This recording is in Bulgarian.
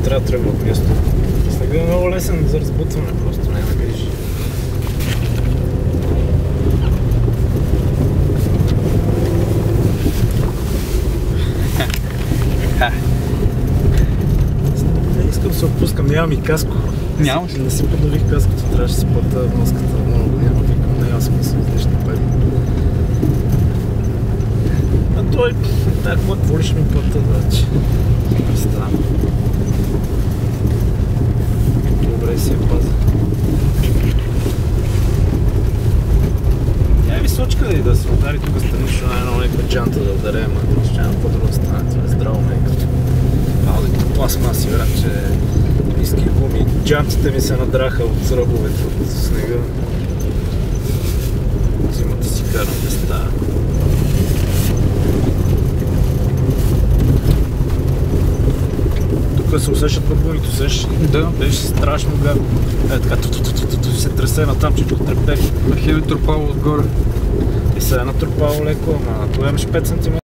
трябва да тръгна от място. Снегът е много лесен за разбутване, просто не грижи. Не искам да се отпускам, нямам и каско. Нямаш ли? Не си поднових каското, трябваше да си плата вноската много, няма викам, няма смисъл с лични пари. А той, какво ли ще ми плата, значи? Представам. Добре си я паза. Тя височка да и да се удари тук странично на едно някаква джанта да ударе, ама ще няма по-друго да стане, това е здраво мекато. Като пластмаси, брат, че ниски гуми. Джантите ми се надраха от сръбовете, от снега. Зимата си карам да става. Тук се усещат по гумите, усещаш? Да. Беше страшно гадно. Така, се тресе натам, че потрепери. Хеви тропало отгоре. И се е натрупало леко, ама ако имаш 5 см